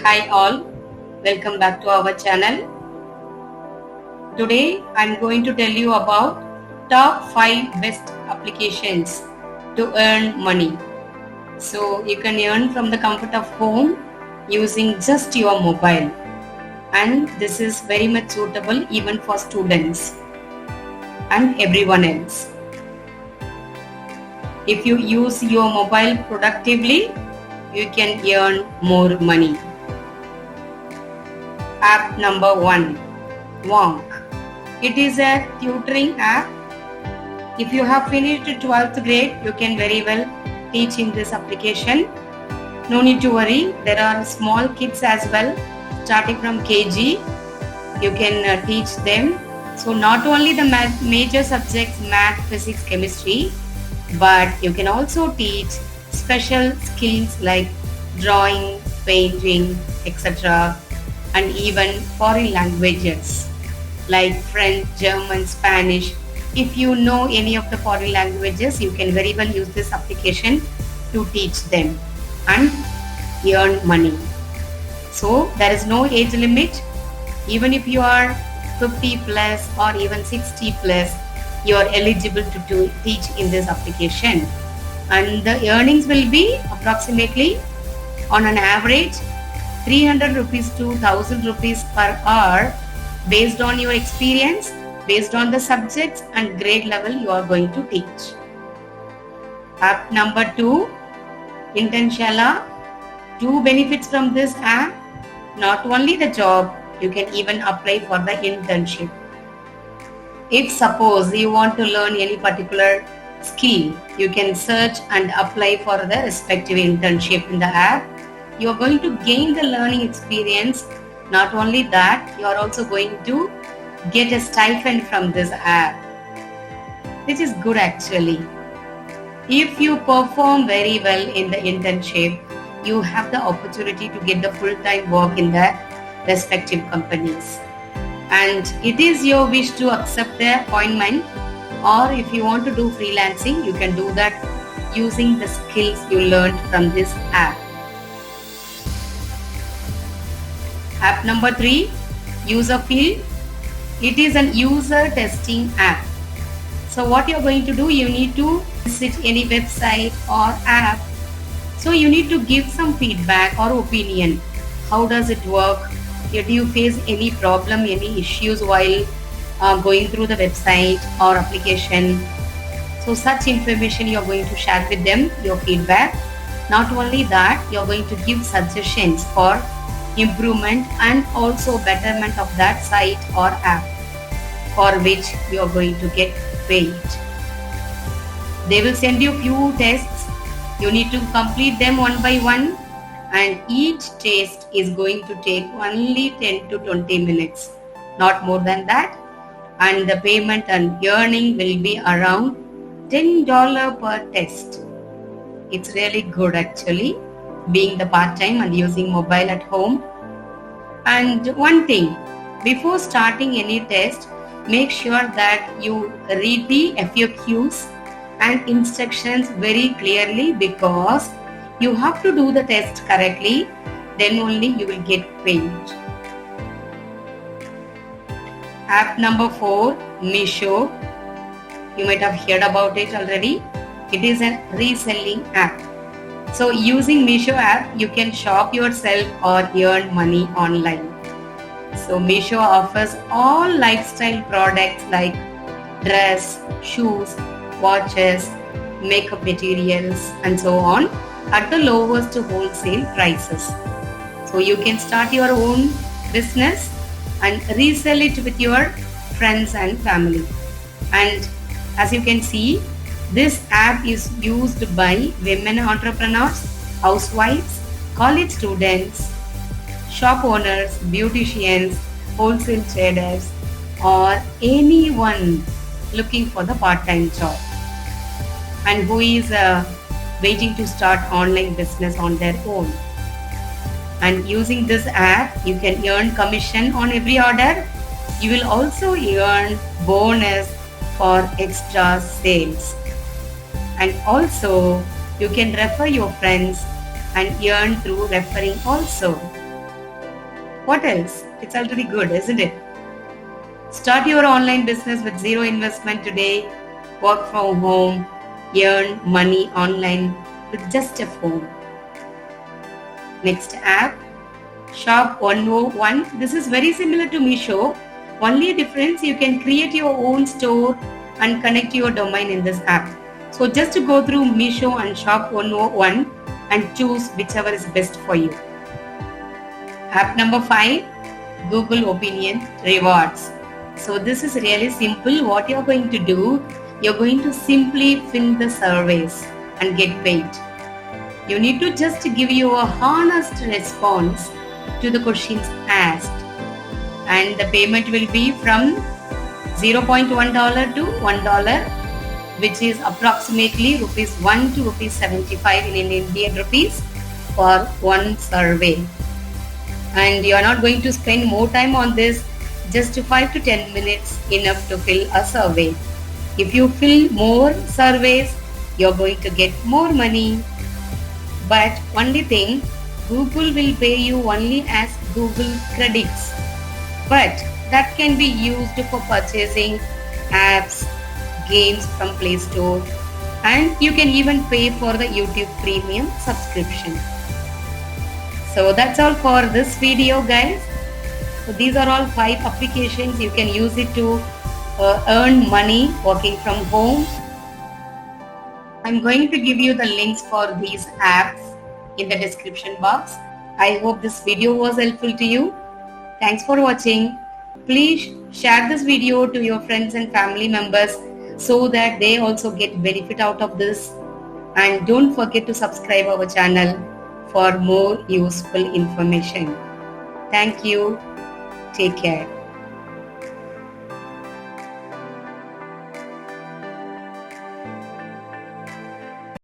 Hi all, welcome back to our channel. Today I'm going to tell you about top 5 best applications to earn money. So you can earn from the comfort of home using just your mobile, and this is very much suitable even for students and everyone else. If you use your mobile productively, you can earn more money. App number 1, Wonk. It is a tutoring app. If you have finished 12th grade, you can very well teach in this application. No need to worry, there are small kids as well, starting from KG. You can teach them. So not only the major subjects, math, physics, chemistry, but you can also teach special skills like drawing, painting, etc. and even foreign languages like French, German, Spanish. If you know any of the foreign languages, you can very well use this application to teach them and earn money. So there is no age limit. Even if you are 50 plus or even 60 plus, you are eligible to teach in this application, and the earnings will be approximately on an average 300 rupees to 1000 rupees per hour based on your experience, based on the subjects and grade level you are going to teach. App number 2, Internshala. 2 benefits from this app. Not only the job, you can even apply for the internship. If suppose you want to learn any particular skill, you can search and apply for the respective internship in the app. You are going to gain the learning experience. Not only that, you are also going to get a stipend from this app, which is good actually. If you perform very well in the internship, you have the opportunity to get the full-time work in the respective companies. And it is your wish to accept the appointment, or if you want to do freelancing, you can do that using the skills you learned from this app. App number 3, Userfield. It is an user testing app. So what you're going to do, you need to visit any website or app. So you need to give some feedback or opinion. How does it work? Do you face any problem, any issues while going through the website or application? So such information you're going to share with them, your feedback. Not only that, you're going to give suggestions for improvement and also betterment of that site or app, for which you are going to get paid. They will send you few tests. You need to complete them one by one, and each test is going to take only 10 to 20 minutes, not more than that. And the payment and earning will be around $10 per test. It's really good actually, being the part-time and using mobile at home. And one thing, before starting any test, make sure that you read the FAQs and instructions very clearly, because you have to do the test correctly, then only you will get paid. App number 4, Meesho. You might have heard about it already. It is a reselling app. So using Meesho app, you can shop yourself or earn money online. So Meesho offers all lifestyle products like dress, shoes, watches, makeup materials and so on at the lowest wholesale prices. So you can start your own business and resell it with your friends and family. And as you can see, this app is used by women entrepreneurs, housewives, college students, shop owners, beauticians, wholesale traders, or anyone looking for the part-time job and who is waiting to start online business on their own. And using this app, you can earn commission on every order. You will also earn bonus for extra sales. And also, you can refer your friends and earn through referring also. What else? It's already good, isn't it? Start your online business with zero investment today. Work from home, earn money online with just a phone. Next app, Shop 101. This is very similar to Meesho. Only difference, you can create your own store and connect your domain in this app. So just to go through Meesho and Shop 101 and choose whichever is best for you. App number 5, Google Opinion Rewards. So this is really simple. What you're going to do, you're going to simply fill the surveys and get paid. You need to just give your honest response to the questions asked, and the payment will be from $0.1 to $1, which is approximately rupees 1 to rupees 75 in Indian rupees for one survey. And you are not going to spend more time on this, just 5 to 10 minutes enough to fill a survey. If you fill more surveys, you're going to get more money. But only thing, Google will pay you only as Google credits. But that can be used for purchasing apps, games from Play Store, and you can even pay for the YouTube Premium subscription. So that's all for this video, guys. So these are all 5 applications. You can use it to earn money working from home. I'm going to give you the links for these apps in the description box. I hope this video was helpful to you. Thanks for watching. Please share this video to your friends and family members so that they also get benefit out of this. And don't forget to subscribe our channel for more useful information. Thank you. Take care.